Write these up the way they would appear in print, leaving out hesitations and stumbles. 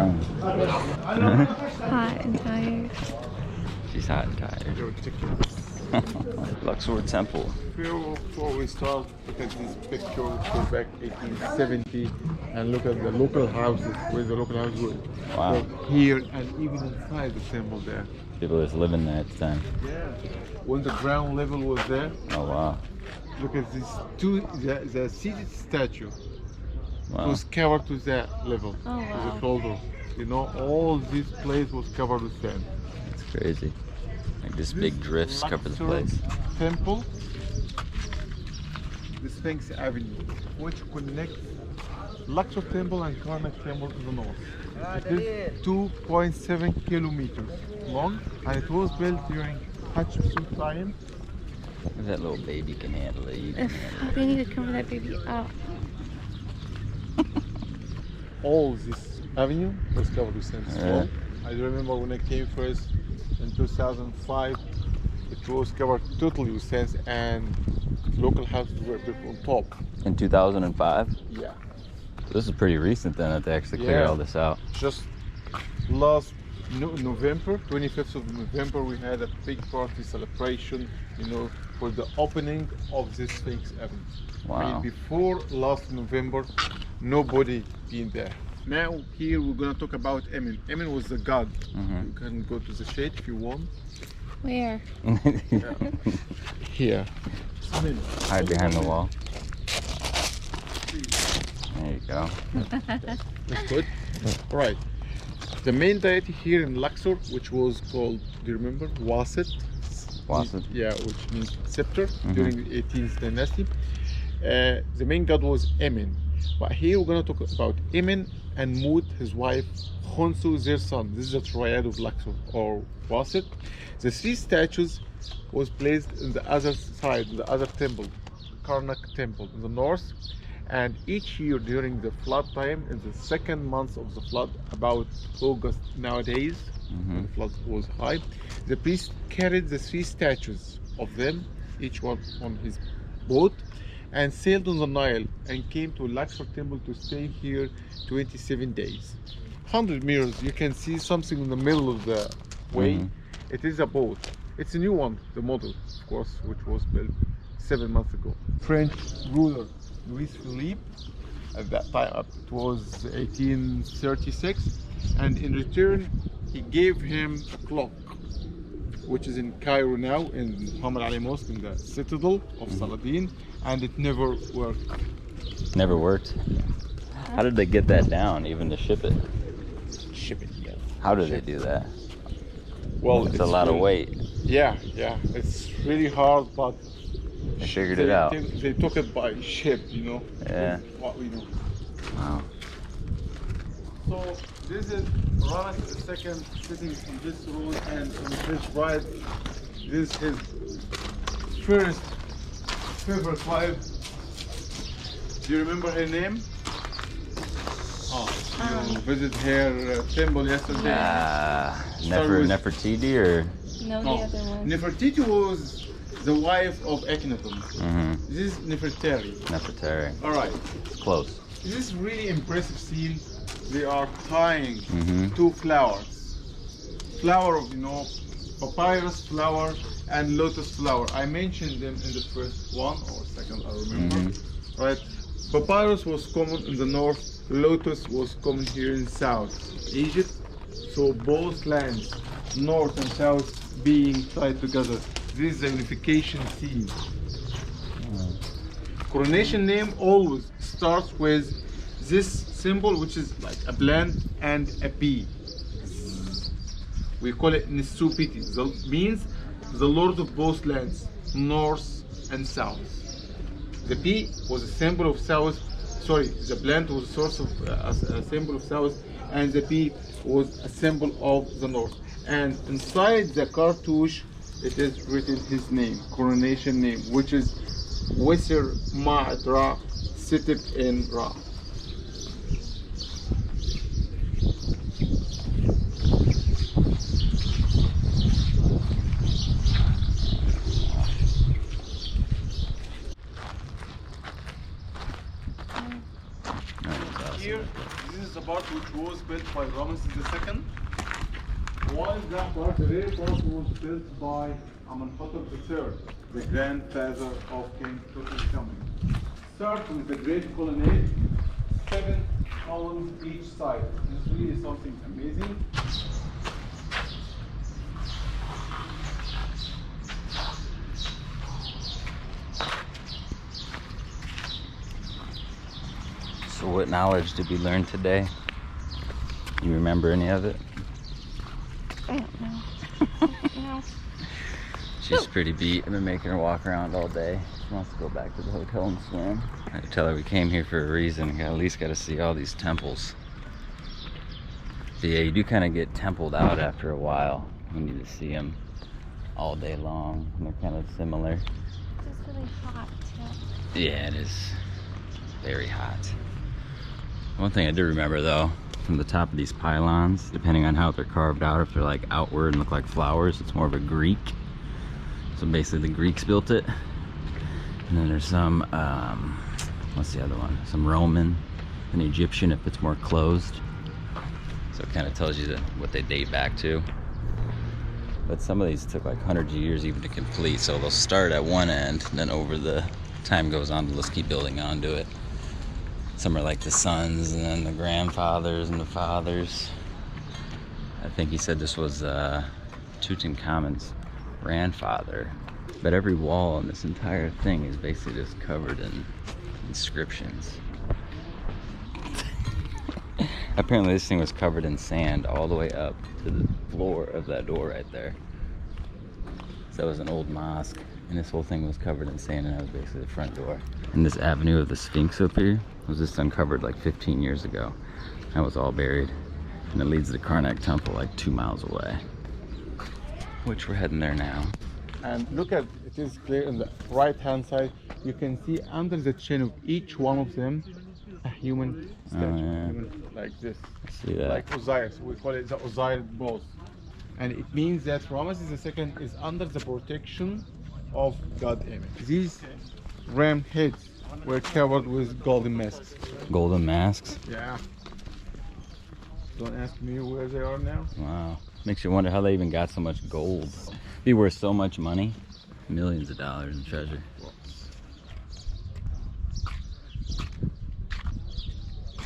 wrong? Hot and tired. She's hot and tired. Luxor Temple. Before we start, look at this picture, go back 1870, and look at the local houses, where the local houses were. Wow. Here and even inside the temple there. People was living there at the time. Yeah. When the ground level was there, Oh wow. look at these two, the seated statue Wow. was covered to that level, Oh, to wow. the shoulder. You know, all this place was covered with sand. It's crazy. Like this big drifts cover the Luxor place. Temple, the Sphinx Avenue, which connects Luxor Temple and Karnak Temple to the north. It is 2.7 kilometers long, and it was built during Hatshepsut time. That little baby can handle it. You can handle it. They need to cover that baby up. All this avenue was covered with sand. Yeah. I remember when I came first in 2005, it was covered totally with sand, and local houses were built on top. In 2005? Yeah. This is pretty recent then that they actually cleared Yeah. all this out. Just last November, 25th of November, we had a big party celebration, you know, for the opening of this Sphinx Avenue. I Wow. mean, before last November, nobody been there. Now here we're gonna talk about Emin. Emin was the god. Mhm. You can go to the shade if you want. Where? Here. Emin. Hide behind the wall. There you go. That's good. Right. The main deity here in Luxor, which was called, do you remember? Wasit. Wasit. Yeah, which means scepter Mhm. during the 18th dynasty. The main god was Emin. But here we're going to talk about Emin and Mut, his wife, Khonsu, their son. This is the triad of Luxor or Wasit. The three statues was placed in the other side, the other temple, Karnak Temple in the north. And each year during the flood time, in the second month of the flood, about August nowadays, when the flood was high, the priest carried the three statues of them, each one on his boat, and sailed on the Nile and came to Luxor Temple to stay here 27 days. 100 meters, you can see something in the middle of the way. Mhm. It is a boat. It's a new one, the model, of course, which was built 7 months ago. French ruler Louis Philippe, at that time it was 1836, and in return he gave him a clock, which is in Cairo now, in Muhammad Ali Mosque, in the citadel of Saladin, and it never worked. Never worked. How did they get that down, even to ship it? Ship it, yeah. How did they do that? Well, It's a lot of weight. Yeah, it's really hard, but They figured it out. They took it by ship, you know. Yeah. What we know. Wow. So this is Ramesses II sitting on this throne, and on his right, this is his first favorite wife. Do you remember her name? Oh, you visited her temple yesterday. Nefertiti or? No, the Oh, other one. Nefertiti was the wife of Akhenaten. Mm-hmm. This is Nefertari. Nefertari. All right. Close. This is really impressive scene. They are tying Mhm. two flowers. Flower of, papyrus flower and lotus flower. I mentioned them in the first one or second, I remember. Right? Papyrus was common in the north, lotus was common here in south Egypt. So both lands, north and south, being tied together. This is the unification scene. Coronation name always starts with this symbol, which is like a plant and a bee. We call it Nisupiti. That means the Lord of both lands, north and south. The bee was a symbol of south. Sorry, the plant was a source of a symbol of south, and the bee was a symbol of the north. And inside the cartouche, it is written his name, coronation name, which is Wisir Ma'ad Ra, Sitib in Ra. Here, this is is the part which was built by Ramesses II. While that part, the rear part was built by Amenhotep III, the grandfather of King Tutankhamun. Start with the great colonnade, 7 columns each side. This is really something amazing. So what knowledge did we learn today? You remember any of it? I don't know. No. She's pretty beat. I've been making her walk around all day. She wants to go back to the hotel and swim. I had to tell her we came here for a reason. You at least got to see all these temples. So yeah, you do kind of get templed out after a while. You need to see them all day long. And they're kind of similar. It's just really hot too. Yeah, it is very hot. One thing I do remember though, from the top of these pylons, depending on how they're carved out, if they're like outward and look like flowers, it's more of a Greek. So basically the Greeks built it. And then there's some, what's the other one? Some Roman, an Egyptian if it's more closed. So it kind of tells you what they date back to. But some of these took like hundreds of years even to complete. So they'll start at one end, and then over the time goes on, they'll just keep building onto it. Some are like the sons, and then the grandfathers and the fathers. I think he said this was Tutankhamun's grandfather. But every wall in this entire thing is basically just covered in inscriptions. Apparently this thing was covered in sand all the way up to the floor of that door right there. So that was an old mosque, and this whole thing was covered in sand, and that was basically the front door. And this avenue of the Sphinx up here was just uncovered like 15 years ago. That was all buried. And it leads to the Karnak Temple like 2 miles away, which we're heading there now. And look at, it is clear on the right hand side, you can see under the chin of each one of them a human statue, human, like this. See that? Like Osiris, we call it the Osiris pose. And it means that Ramesses II is under the protection of God image. These ram heads were covered with golden masks. Golden masks? Yeah. Don't ask me where they are now. Wow. Makes you wonder how they even got so much gold. Be worth so much money. Millions of dollars in treasure.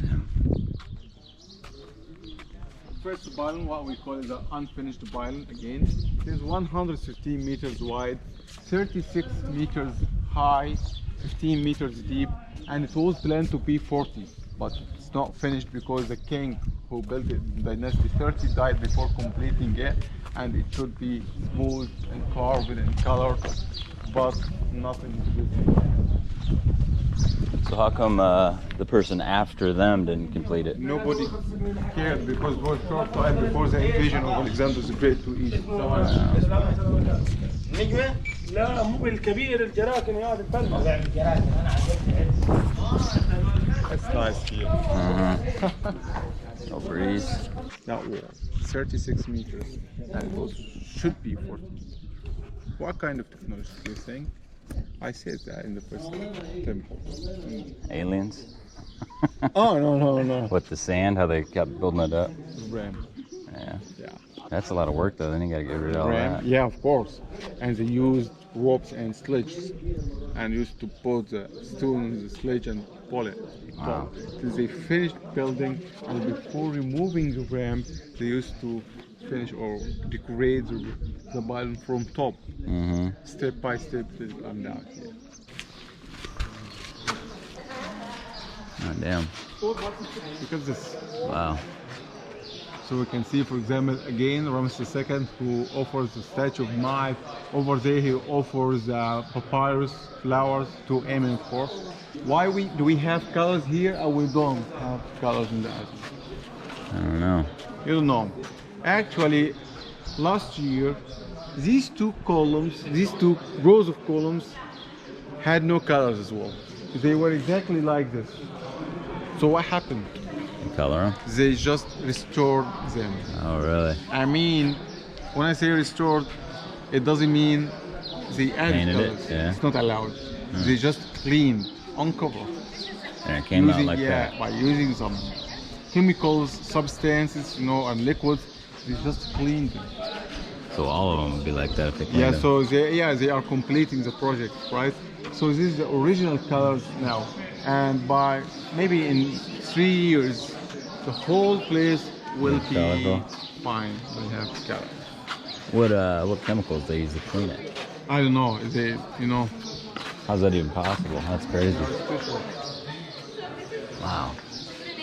Yeah. First pylon, what we call it the unfinished pylon again. It is 115 meters wide, 36 meters high, 15 meters deep, and it was planned to be 40, but it's not finished because the king who built it in Dynasty 30 died before completing it, and it should be smooth and carved and colored, but nothing is good. So how come the person after them didn't complete it? Nobody cared because it was short time before the invasion of Alexander the Great to Egypt. لا مو الكبير الجراكن هذا الفن. It's nice here. No breeze. That wall, 36 meters, and it was, should be 40. What kind of technology do you think? I said that in the first temple. Aliens? Oh, no. With the sand, how they kept building it up? Ram. Yeah. Yeah. That's a lot of work though, then you gotta get rid of all Ram. that. Yeah, of course. And they used ropes and sledges, and used to put the stone in the sledge and pull it. Wow. Till they finished building, and before removing the ram, they used to finish or decorate the pylon from top, step by step till come down here. Oh damn. Look at this. Wow. So we can see, for example, again, Ramesses II, who offers the statue of Nile. Over there, he offers papyrus flowers to Amen, of course. Why do we have colors here and we don't have colors in the Aswan? I don't know. You don't know. Actually, last year, these two columns, these two rows of columns, had no colors as well. They were exactly like this. So what happened? Color them? They just restored them. Oh really? I mean, when I say restored, it doesn't mean they added Painted it, colors. yeah. It's not allowed. They just cleaned, uncovered. And it came out like yeah, that. by using some chemicals, substances, you know, and liquids. They just clean them. So all of them would be like that if they cleaned Yeah, them. so they are completing the project, right? So this is the original colors now, and by maybe in 3 years, the whole place will It's be colorful. fine. Will have color. What chemicals they use to clean it? I don't know. You know. How's that even possible? That's crazy. Wow.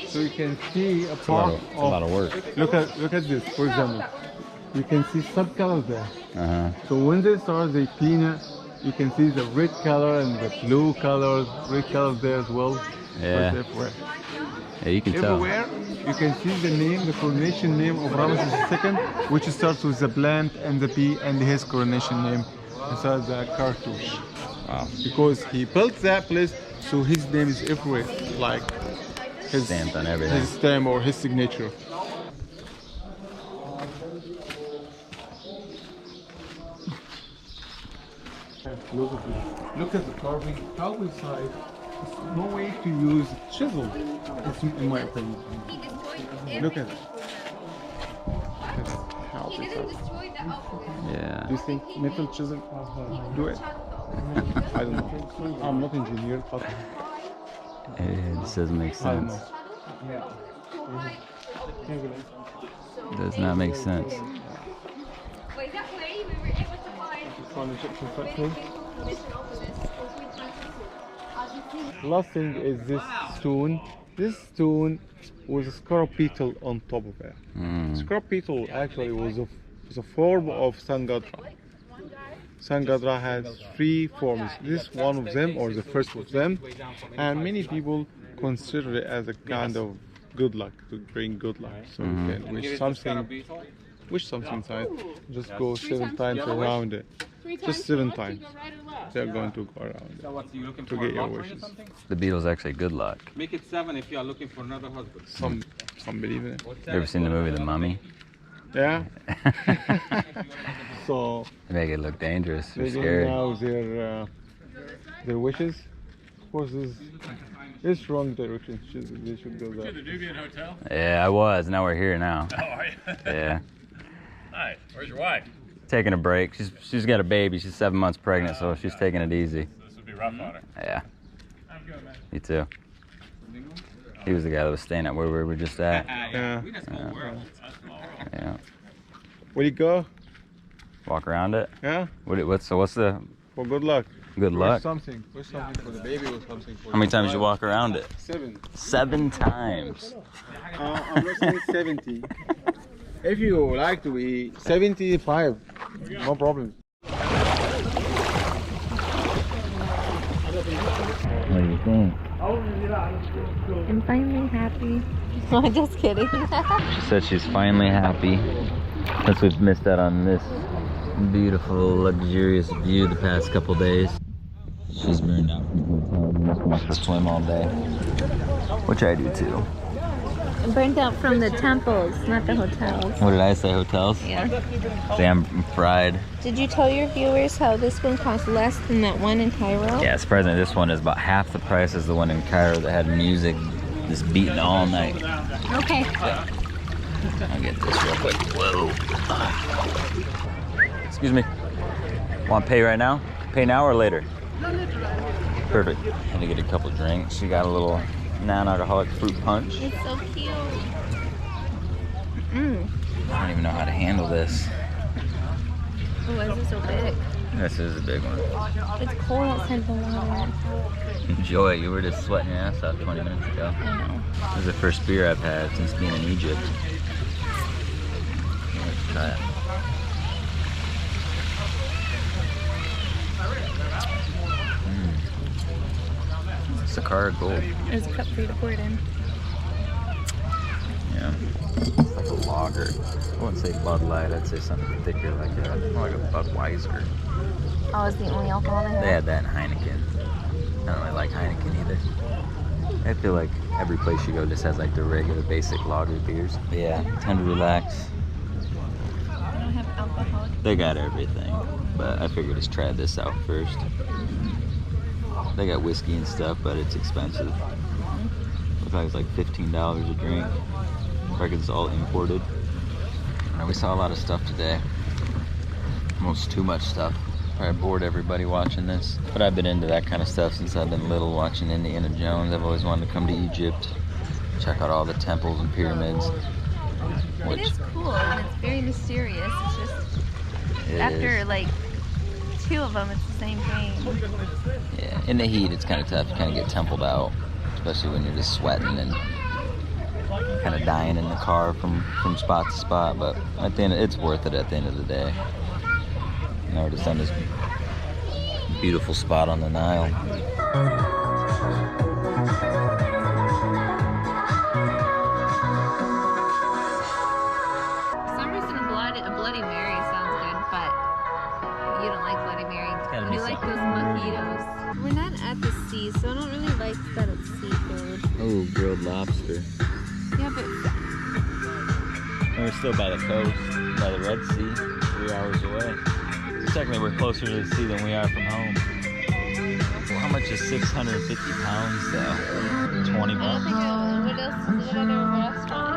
So you can see a It's a lot part of, it's a lot of work. Look at this, for example. You can see some colors there. Uh-huh. So when they start, they clean it. You can see the red color and the blue colors, red colors there as well. Yeah. But everywhere. Yeah, you can tell. Everywhere, you can see the name, the coronation name of Ramesses II, which starts with the plant and the bee and his coronation name inside the cartouche. Wow. Because he built that place, so his name is everywhere, like his Stamped on everything. his stamp or his signature. Look at the carving. How inside? There's no way to use chisel. It's in my opinion. Look at it. How inside. Yeah. Do you think metal chisel do it? I don't know. I'm not engineer, but It just doesn't make I don't sense. know. Does not make sense. From Egyptian factory. Last thing is this stone. This stone was a scarab beetle on top of it. Scarab beetle actually was a form of Sangadra. Sangadra has 3 forms. This is one of them, or the first of them, and many people consider it as a kind of good luck, to bring good luck. So you can wish something inside. Just go 7 times around it. Just 7 times. They're going to go around it So what, you looking to for get your a lottery or wishes. something? The beetle's actually good luck. Make it 7 if you are looking for another husband. Some believe in it. You ever seen the movie The Mummy? Yeah. So They make it look dangerous or they scary. now their wishes. Of course, this wrong direction. They should go there. Nubian Hotel? Yeah, I was. Now we're here now. Oh, are you? Yeah. Hi, where's your wife? Taking a break. She's got a baby. She's 7 months pregnant, so she's taking it easy. This would be rough on her. Yeah. I'm good, man. Me too. He was the guy that was staying at where we were just at. Yeah. We in a small world. Yeah. Where you go? Walk around it. Yeah. What's the For good luck. good Wish luck? something. Wish something for the baby or something. For How many the times you wife. walk around it? 7. 7 times. I'm not saying 70. If you like to be 75, no problem. What do you think? I'm finally happy. No, I'm just kidding. She said she's finally happy. Since we've missed out on this beautiful, luxurious view the past couple days. She's burned out from the hotel and just wants to swim all day. Which I do too. I'm burnt out from the temples, not the hotels. What did I say, hotels? Yeah. Damn fried. Did you tell your viewers how this one costs less than that one in Cairo? Yeah, surprisingly this one is about half the price as the one in Cairo that had music just beating all night. Okay. I'll get this real quick. Whoa. Excuse me. Want to pay right now? Pay now or later? Perfect. Had to get a couple drinks. She got a little non-alcoholic fruit punch. It's so cute. I don't even know how to handle this. Oh, why is it so big? This is a big one. It's cold outside the water. Enjoy it. You were just sweating your ass off 20 minutes ago. I know. This is the first beer I've had since being in Egypt. Let's try it. Sakara Gold. There's a cup for you to pour it in. Yeah. It's like a lager. I wouldn't say Bud Light, I'd say something thicker like that. More like a Budweiser. Oh, it's the only alcohol they have? They had that in Heineken. I don't really like Heineken either. I feel like every place you go just has like the regular basic lager beers. But yeah, time to relax. They don't have alcohol. They got everything, but I figured just try this out first. They got whiskey and stuff, but it's expensive. Looks like it's like $15 a drink. like it's all imported. We saw a lot of stuff today. Almost too much stuff. Probably bored everybody watching this. But I've been into that kind of stuff since I've been little, watching Indiana Jones. I've always wanted to come to Egypt, check out all the temples and pyramids. It is cool and it's very mysterious. It's just after like 2 of them, it's the same thing. Yeah, in the heat, it's kind of tough. You kind of get templed out, especially when you're just sweating and kind of dying in the car from spot to spot. But at the end, it's worth it at the end of the day. Now we're just on this beautiful spot on the Nile. For some reason, a Bloody Mary sounds good, but you don't like Bloody Mary. gotta be You like something. those mojitos. We're not at the sea, so I don't really like that it's seafood. Oh, grilled lobster. Yeah, but And we're still by the coast, by the Red Sea, 3 hours away. So technically, we're closer to the sea than we are from home. Well, how much is 650 pounds, though? 20 I don't bucks? think what other restaurant